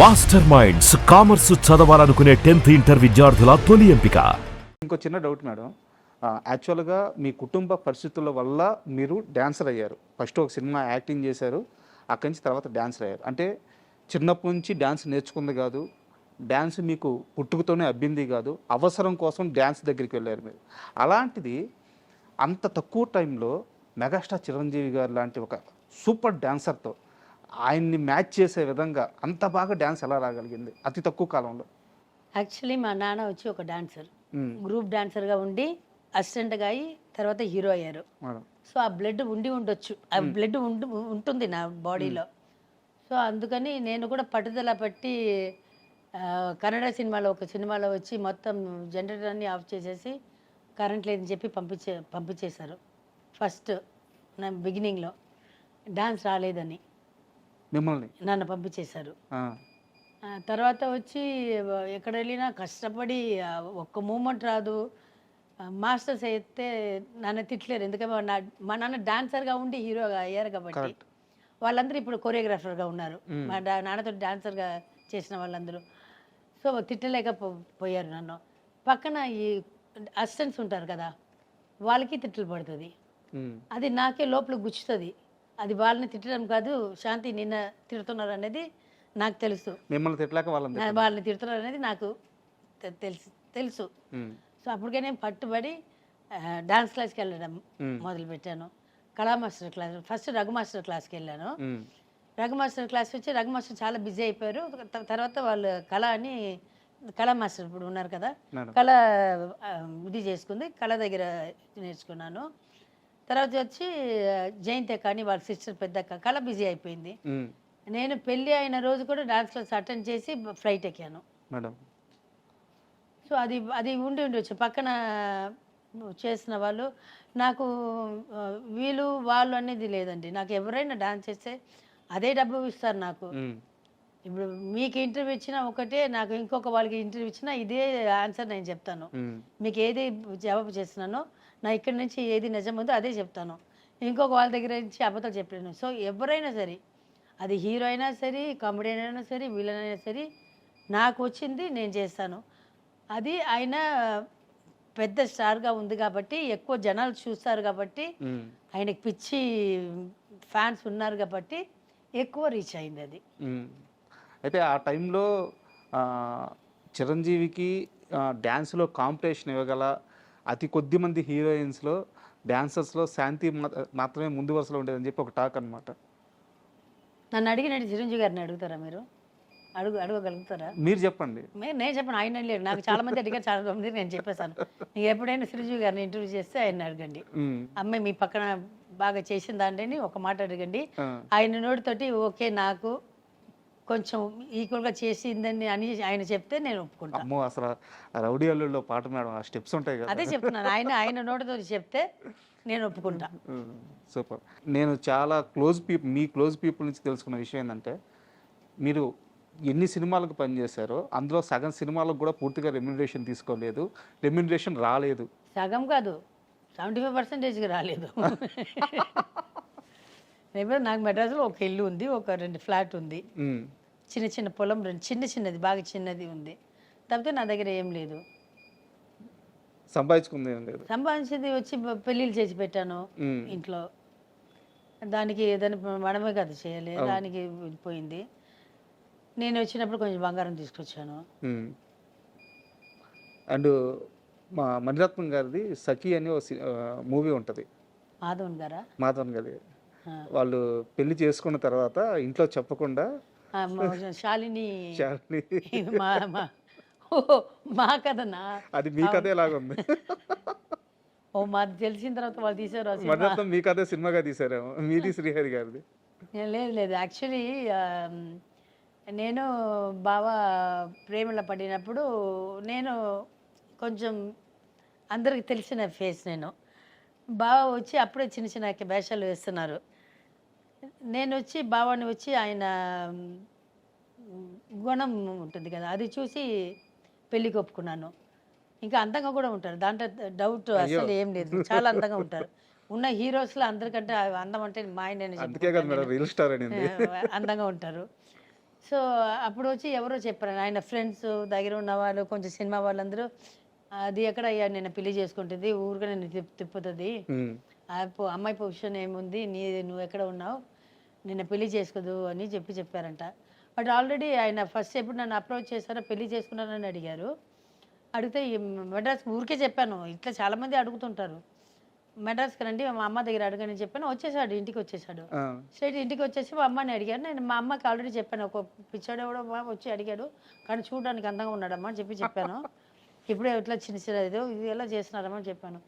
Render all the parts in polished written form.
Master minds commerce చదవాలనుకునే 10th inter విద్యార్థుల తొలి ఎంపిక. ఇంకో చిన్న డౌట్ మేడం, యాక్చువల్గా మీ కుటుంబ పరిస్థితుల వల్ల మీరు డ్యాన్సర్ అయ్యారు. ఫస్ట్ ఒక సినిమా యాక్టింగ్ చేశారు, అక్కడి నుంచి తర్వాత డ్యాన్సర్ అయ్యారు. అంటే చిన్నప్పటి నుంచి డ్యాన్స్ నేర్చుకుంది కాదు, డ్యాన్స్ మీకు పుట్టుకతోనే అబ్బింది కాదు, అవసరం కోసం డ్యాన్స్ దగ్గరికి వెళ్ళారు మీరు. అలాంటిది అంత తక్కువ టైంలో మెగాస్టార్ చిరంజీవి గారు లాంటి ఒక సూపర్ డ్యాన్సర్తో ఆయన్ని మ్యాచ్ చేసే విధంగా అంత బాగా డ్యాన్స్ ఎలా రాగలిగింది అతి తక్కువ కాలంలో? యాక్చువల్లీ మా నాన్న వచ్చి ఒక డాన్సర్, గ్రూప్ డాన్సర్గా ఉండి అసిస్టెంట్గా అయ్యి తర్వాత హీరో అయ్యారు. సో ఆ బ్లడ్ ఉండొచ్చు, ఆ బ్లడ్ ఉంటుంది నా బాడీలో. సో అందుకని నేను కూడా పట్టుదల పట్టి కన్నడ ఒక సినిమాలో వచ్చి మొత్తం జనరేటర్ అన్ని ఆఫ్ చేసేసి కరెంట్ లేదని చెప్పి పంపించేశారు. ఫస్ట్ నా బిగినింగ్లో డాన్స్ రాలేదని మిమ్మల్ని నన్ను పంపించేశారు. తర్వాత వచ్చి ఎక్కడ వెళ్ళినా కష్టపడి ఒక్క మూమెంట్ రాదు. మాస్టర్స్ అయితే నన్ను తిట్టలేరు, ఎందుకంటే మా నాన్న డాన్సర్గా ఉండి హీరోగా అయ్యారు కాబట్టి. వాళ్ళందరూ ఇప్పుడు కొరియోగ్రాఫర్గా ఉన్నారు, మా నాన్నతో డాన్సర్గా చేసిన వాళ్ళందరూ. సో తిట్టలేకపోయారు నన్ను. పక్కన ఈ అసిస్టెంట్స్ ఉంటారు కదా, వాళ్ళకి తిట్లు పడుతుంది. అది నాకే లోపల గుచ్చుతుంది. అది వాళ్ళని తిట్టడం కాదు, శాంతి నిన్న తిడుతున్నారు అనేది నాకు తెలుసు. మిమ్మల్ని తిట్టలేక వాళ్ళని తిడుతున్నారు అనేది నాకు తెలుసు. సో అప్పటికే నేను పట్టుబడి డాన్స్ క్లాస్కి వెళ్ళడం మొదలుపెట్టాను. కళా master class, first Raghu master క్లాస్కి వెళ్ళాను. రఘు మాస్టర్ క్లాస్ వచ్చి రఘు మాస్టర్ చాలా బిజీ అయిపోయారు. తర్వాత వాళ్ళు కళా మాస్టర్ ఇప్పుడు ఉన్నారు కదా, కళ ఇది చేసుకుంది, కళ దగ్గర నేర్చుకున్నాను. తర్వాత వచ్చి జయంతి కానీ వాళ్ళ సిస్టర్ పెద్దక్క కళ బిజీ అయిపోయింది. నేను పెళ్ళి అయిన రోజు కూడా డాన్స్ క్లాస్ అటెండ్ చేసి ఫ్లైట్ ఎక్కాను మేడం. సో అది ఉండొచ్చు పక్కన చేసిన వాళ్ళు. నాకు వాళ్ళు అనేది లేదండి. నాకు ఎవరైనా డాన్స్ చేస్తే అదే డబ్బు ఇస్తారు నాకు. ఇప్పుడు మీకు ఇంటర్వ్యూ ఇచ్చినా ఒకటే, నాకు ఇంకొక వాళ్ళకి ఇంటర్వ్యూ ఇచ్చినా ఇదే ఆన్సర్ నేను చెప్తాను. మీకు ఏది జవాబు చేస్తున్నానో, నా ఇక్కడి నుంచి ఏది నిజం ఉందో అదే చెప్తాను. ఇంకొక వాళ్ళ దగ్గర నుంచి అబద్ధాలు చెప్పలేను. సో ఎవరైనా సరే, అది హీరో అయినా సరే, కామెడీ అయినా సరే, విలన్ అయినా సరే, నాకు వచ్చింది నేను చేస్తాను. అది ఆయన పెద్ద స్టార్గా ఉంది కాబట్టి, ఎక్కువ జనాలు చూస్తారు కాబట్టి, ఆయనకి పిచ్చి ఫ్యాన్స్ ఉన్నారు కాబట్టి ఎక్కువ రీచ్ అయింది అది. అయితే ఆ టైంలో చిరంజీవికి డ్యాన్స్లో కాంపిటీషన్ ఇవ్వగల అతి కొద్ది మంది హీరోయిన్స్లో, డ్యాన్సర్స్లో శాంతి మాత్రమే ముందు వరుసలో ఉండేదని చెప్పి ఒక టాక్ అనమాట. నన్ను అడిగినట్టు చిరంజీవి గారిని అడుగుతారా మీరు? అడగగలుగుతారా? మీరు చెప్పండి. నేను చెప్పను, ఆయన లేడు. నాకు చాలా మంది అడిగారు, చాలా మంది నేను చెప్పేశాను. నీకు ఎప్పుడైనా చిరంజీవి గారిని ఇంటర్వ్యూ చేస్తే ఆయన అడగండి. అమ్మాయి మీ పక్కన బాగా చేసిన దాంట్లోని ఒక మాట అడగండి. ఆయన నోటితోటి ఓకే నాకు కొంచెం ఈక్వల్గా చేసిందని అని ఆయన చెప్తే నేను ఒప్పుకుంటాను. అమ్మో, అసలు రౌడీ అల్లుల్లో పాట మేడం, ఆ స్టెప్స్ ఉంటాయి కదా, అదే చెప్తున్నాను. ఆయన నోటితో చెప్తే నేను ఒప్పుకుంటా. సూపర్. నేను చాలా మీ క్లోజ్ పీపుల్ నుంచి తెలుసుకున్న విషయం ఏంటంటే, మీరు ఎన్ని సినిమాలకు పనిచేశారో అందులో సగం సినిమాలకు కూడా పూర్తిగా రెమ్యునరేషన్ తీసుకోలేదు, రెమ్యునరేషన్ రాలేదు. సగం కాదు, 75% రాలేదు. నాకు మెడ్రాస్లో ఒక ఇల్లు ఉంది, ఒక 2 ఫ్లాట్ ఉంది, చిన్న పొలం, చిన్నది బాగా చిన్నది ఉంది. తప్పితే నా దగ్గర ఏం లేదు. సంపాదించింది వచ్చి పెళ్ళిళ్ళు చేసి పెట్టాను ఇంట్లో. దానికి ఏదైనా మనమే కదా చేయాలి, దానికి పోయింది. నేను వచ్చినప్పుడు కొంచెం బంగారం తీసుకొచ్చాను. అండ్ మా మణిరత్నం గారిది సఖి అని మూవీ ఉంటుంది, మాధవన్ గారి. వాళ్ళు పెళ్లి చేసుకున్న తర్వాత ఇంట్లో చెప్పకుండా శాలిని మా కథనా? అది మీ కథ ఎలాగ ఉంది? మాది తెలిసిన తర్వాత వాళ్ళు తీసారు. మణిరత్నం మీ కథే సినిమాగా తీసారేమో, మీది శ్రీహరి గారిది. లేదు, యాక్చువల్లీ నేను బాగా ప్రేమలో పడినప్పుడు నేను కొంచెం అందరికి తెలిసిన ఫేస్. నేను బాగా వచ్చి అప్పుడే చిన్న వేషాలు వేస్తున్నారు. నేను వచ్చి బావాని వచ్చి ఆయన గుణం ఉంటుంది కదా, అది చూసి పెళ్ళికి ఒప్పుకున్నాను. ఇంకా అందంగా కూడా ఉంటారు, దాంట్లో డౌట్ అసలు ఏం లేదు. చాలా అందంగా ఉంటారు. ఉన్న హీరోస్లో అందరికంటే అందం అంటే మా ఆయన అందంగా ఉంటారు. సో అప్పుడు వచ్చి ఎవరో చెప్పారు ఆయన ఫ్రెండ్స్ దగ్గర ఉన్న వాళ్ళు కొంచెం సినిమా వాళ్ళందరూ అది ఎక్కడ అయ్యా నిన్న పెళ్లి చేసుకుంటుంది ఊరికే నేను తిప్పుతుంది అమ్మాయి పొజిషన్ ఏముంది నువ్వు ఎక్కడ ఉన్నావు నిన్న పెళ్లి చేసుకోదు అని చెప్పారంట. బట్ ఆల్రెడీ ఆయన ఫస్ట్ ఎప్పుడు నన్ను అప్రోచ్ చేశారో పెళ్లి చేసుకున్నారని అడిగారు. అడిగితే ఈ మెడ్రాస్ ఊరికే చెప్పాను, ఇట్లా చాలామంది అడుగుతుంటారు, మెడ్రాస్కి రండి మా అమ్మ దగ్గర అడగని చెప్పాను. వచ్చేసాడు, ఇంటికి వచ్చేసాడు. స్ట్రైట్ ఇంటికి వచ్చేసి మా అమ్మని అడిగాను. నేను మా అమ్మకి ఆల్రెడీ చెప్పాను, ఒక పిచ్చాడు కూడా వచ్చి అడిగాడు కానీ చూడడానికి అందంగా ఉన్నాడమ్మా అని చెప్పాను. ఇప్పుడే ఇట్లా చిన్న ఇది ఎలా చేస్తున్నారమ్మా అని చెప్పాను.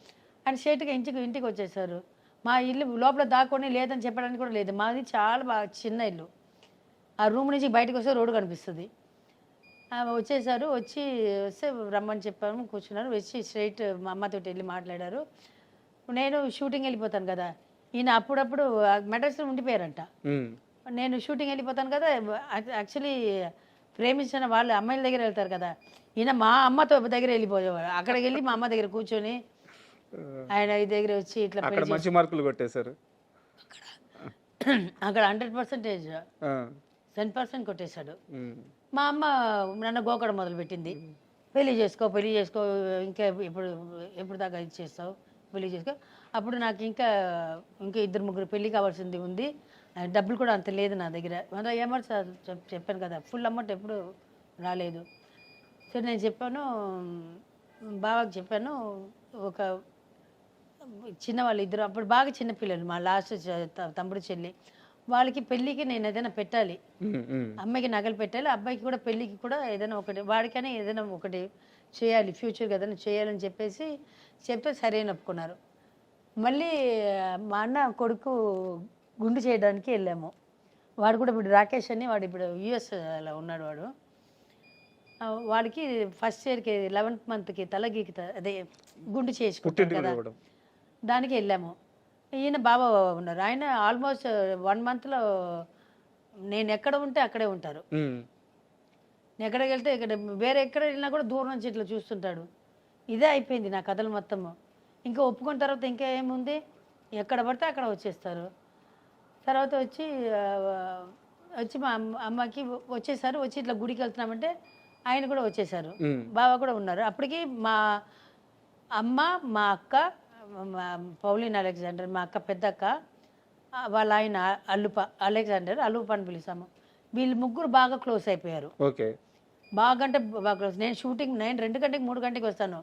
ఆయన స్ట్రైట్గా ఇంటికి వచ్చేసారు. మా ఇల్లు లోపల దాక్కొని లేదని చెప్పడానికి కూడా లేదు, మాది చాలా బాగా చిన్న ఇల్లు. ఆ రూమ్ నుంచి బయటకు వస్తే రోడ్డు కనిపిస్తుంది. వచ్చేసారు, వస్తే రమ్మని చెప్పాము, కూర్చున్నారు. వచ్చి స్ట్రైట్ మా అమ్మతో వెళ్ళి మాట్లాడారు. నేను షూటింగ్ వెళ్ళిపోతాను కదా, ఈయన అప్పుడప్పుడు మెడ్రాస్లో ఉండిపోయారంట. నేను షూటింగ్ వెళ్ళిపోతాను కదా, యాక్చువల్లీ ప్రేమించిన వాళ్ళు అమ్మాయిల దగ్గర వెళ్తారు కదా, ఈయన మా అమ్మతో దగ్గర వెళ్ళిపోయేవాడు. అక్కడికి వెళ్ళి మా అమ్మ దగ్గర కూర్చొని ఆయన ఈ దగ్గర వచ్చి ఇట్లా మంచి మార్కులు కొట్టేశారు. అక్కడ 100% 10% కొట్టేశాడు. మా అమ్మ నన్ను గోకడం మొదలుపెట్టింది, పెళ్లి చేసుకో ఇంకా ఎప్పుడు దాకా ఇది చేస్తావు, పెళ్లి చేసుకో. అప్పుడు నాకు ఇంకా 2-3 పెళ్లి కావాల్సింది ఉంది, డబ్బులు కూడా అంత లేదు నా దగ్గర. ఎమర్జెన్సీ చెప్పాను కదా, ఫుల్ అమౌంట్ ఎప్పుడు రాలేదు. సో నేను చెప్పాను, బాబాకి చెప్పాను, ఒక చిన్నవాళ్ళు ఇద్దరు అప్పుడు బాగా చిన్నపిల్లలు, మా లాస్ట్ తమ్ముడు చెల్లి, వాళ్ళకి పెళ్ళికి నేను ఏదైనా పెట్టాలి, అమ్మాయికి నగలు పెట్టాలి, అబ్బాయికి కూడా పెళ్ళికి కూడా ఏదైనా ఒకటి, వాడికైనా ఏదైనా ఒకటి చేయాలి, ఫ్యూచర్కి ఏదైనా చేయాలని చెప్తే సరే అని ఒప్పుకున్నారు. మళ్ళీ మా అన్న కొడుకు గుండు చేయడానికి వెళ్ళాము. వాడు కూడా ఇప్పుడు రాకేష్ అని, వాడు ఇప్పుడు యూఎస్లో ఉన్నాడు. వాడికి ఫస్ట్ ఇయర్కి 11th మంత్కి తలగీకి అదే గుండు చేసుకుంటారు కదా, దానికి వెళ్ళాము. ఈయన బాబా ఉన్నారు, ఆయన ఆల్మోస్ట్ 1 monthలో నేను ఎక్కడ ఉంటే అక్కడే ఉంటారు. నేను ఎక్కడికి వెళ్తే ఇక్కడ వేరే ఎక్కడ వెళ్ళినా కూడా దూరం నుంచి ఇట్లా చూస్తుంటాడు. ఇదే అయిపోయింది నా కథలు మొత్తము. ఇంకా ఒప్పుకున్న తర్వాత ఇంకా ఏముంది, ఎక్కడ పడితే అక్కడ వచ్చేస్తారు. తర్వాత వచ్చి మా అమ్మకి వచ్చేసారు. వచ్చి ఇట్లా గుడికి వెళ్తున్నామంటే ఆయన కూడా వచ్చేసారు, బాబా కూడా ఉన్నారు. అప్పటికి మా అమ్మ, మా అక్క, పౌలిన్ అలెగ్జాండర్, మా అక్క పెద్ద అక్క, వాళ్ళ ఆయన అలెగ్జాండర్ అని పిలుస్తాము. వీళ్ళు ముగ్గురు బాగా క్లోజ్ అయిపోయారు. బాగా క్లోజ్. నేను షూటింగ్ 2 గంటకి 3 గంటకి వస్తాను,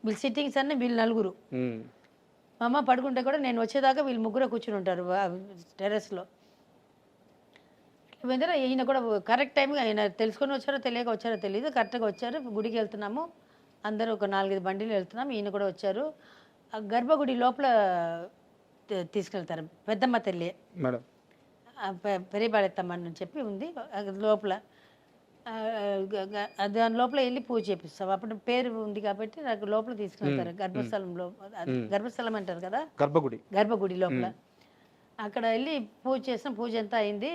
వీళ్ళు సిట్టింగ్స్ అన్నీ వీళ్ళు 4. మా అమ్మ పడుకుంటే కూడా నేను వచ్చేదాకా వీళ్ళు ముగ్గురు కూర్చుని ఉంటారు టెర్రస్లో. ఈయన కూడా కరెక్ట్ టైంగా, ఆయన తెలుసుకొని వచ్చారో తెలియక వచ్చారో తెలియదు, కరెక్ట్గా వచ్చారు. గుడికి వెళ్తున్నాము, అందరూ ఒక 4-5 బండిలు వెళ్తున్నాము. ఈయన కూడా వచ్చారు. ఆ గర్భగుడి లోపల తీసుకెళ్తారు, పెద్దమ్మ తల్లి పెరిబాళెత్తమ్మ అని చెప్పి ఉంది లోపల. దాని లోపల వెళ్ళి పూజ చేపిస్తాం. అప్పుడు పేరు ఉంది కాబట్టి నాకు లోపల తీసుకెళ్తారు, గర్భస్థలం అంటారు కదా, గర్భగుడి లోపల. అక్కడ వెళ్ళి పూజ చేస్తాం. పూజ ఎంత అయింది.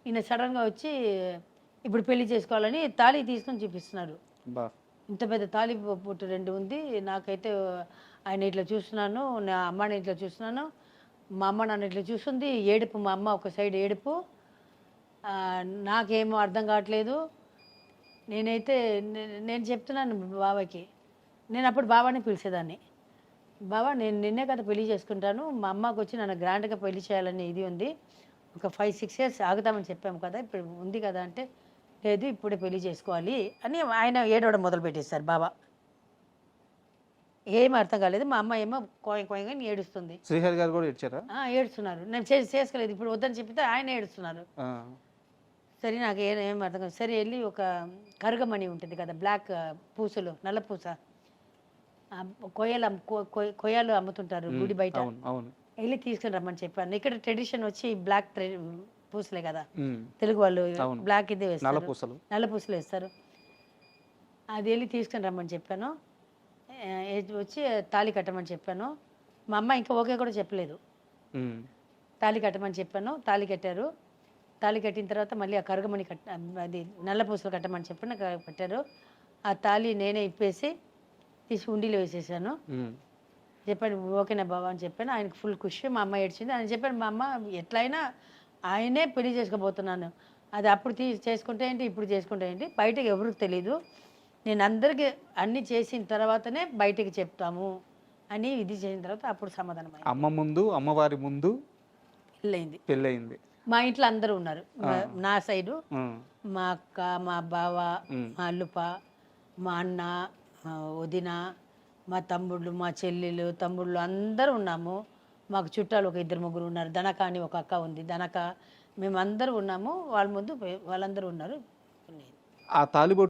ఈయన సడన్గా వచ్చి ఇప్పుడు పెళ్లి చేసుకోవాలని తాళి తీసుకొని చూపిస్తున్నారు. ఇంత పెద్ద తాళి పొట్టు 2 ఉంది. నాకైతే ఆయన ఇట్లా చూస్తున్నాను, నా అమ్మని ఇట్లా చూస్తున్నాను, మా అమ్మ నన్ను ఇట్లా చూస్తుంది. ఏడుపు, మా అమ్మ ఒక సైడ్ ఏడుపు, నాకేమో అర్థం కావట్లేదు. నేను చెప్తున్నాను బాబాకి, నేను అప్పుడు బాబాని పిలిచేదాన్ని, బాబా నేను నిన్నే కదా పెళ్లి చేసుకుంటాను, మా అమ్మకి వచ్చి నన్ను గ్రాండ్గా పెళ్లి చేయాలని ఇది ఉంది, ఒక 5-6 years ఆగుతామని చెప్పాము కదా, ఇప్పుడు ఉంది కదా అంటే, లేదు ఇప్పుడే పెళ్లి చేసుకోవాలి అని ఆయన ఏడవడం మొదలు పెట్టేశారు. బాబా ఏం అర్థం కాలేదు. మా అమ్మ ఏమో కోయంగా ఏడుస్తుంది. శ్రీహరి గారు కూడా ఏడ్చారా? ఏడుస్తున్నారు. నేను చేసుకోలేదు ఇప్పుడు వద్దని చెప్పితే ఆయన ఏడుస్తున్నారు. సరే నాకు ఏం అర్థం కాదు. సరే వెళ్ళి ఒక కరుగమణి ఉంటుంది కదా, బ్లాక్ పూసలు, నల్ల పూస, కొయ్యలు అమ్ముతుంటారు గుడి బయట, వెళ్ళి తీసుకుని రమ్మని చెప్పాను. ఇక్కడ ట్రెడిషన్ వచ్చి బ్లాక్ పూసలే కదా, తెలుగు వాళ్ళు బ్లాక్ ఇదే వేస్తారు, నల్ల పూసలు వేస్తారు. అది వెళ్ళి తీసుకుని రమ్మని చెప్పాను. వచ్చి తాళి కట్టమని చెప్పాను. మా అమ్మ ఇంకా ఓకే కూడా చెప్పలేదు. తాళి కట్టమని చెప్పాను, తాళి కట్టారు. తాళి కట్టిన తర్వాత మళ్ళీ ఆ కరుగమణి అది నల్ల పూసలు కట్టమని చెప్పాను, కట్టారు. ఆ తాళి నేనే ఇప్పేసి తీసి ఉండిలో వేసేసాను. చెప్పాను ఓకేనా బాబా అని చెప్పాను. ఆయనకు ఫుల్ ఖుషి. మా అమ్మ ఏడ్చింది. ఆయన చెప్పాను, మా అమ్మ ఎట్లయినా ఆయనే పెళ్లి చేసుకోబోతున్నాను, అది అప్పుడు చేసుకుంటే ఏంటి, ఇప్పుడు చేసుకుంటే ఏంటి, బయటకు ఎవరికి తెలీదు. నేను అందరికీ అన్నీ చేసిన తర్వాతనే బయటికి చెప్తాము అని ఇది చేసిన తర్వాత అప్పుడు సమాధానం అయింది. అమ్మ ముందు, అమ్మవారి ముందు పెళ్ళయింది. పెళ్ళయింది. మా ఇంట్లో అందరూ ఉన్నారు. నా సైడు ఉమ్, మా అక్క, మా బావ, మా అల్లుప, మా అన్న, మా వదిన, మా తమ్ముళ్ళు, మా చెల్లెలు, తమ్ముళ్ళు అందరూ ఉన్నాము. మాకు చుట్టాలు ఒక 2-3 ఉన్నారు. దనక అని ఒక అక్క ఉంది. దనక మేమందరూ ఉన్నాము. వాళ్ళ ముందు వాళ్ళందరూ ఉన్నారు. ఆ తాలిబొట్టు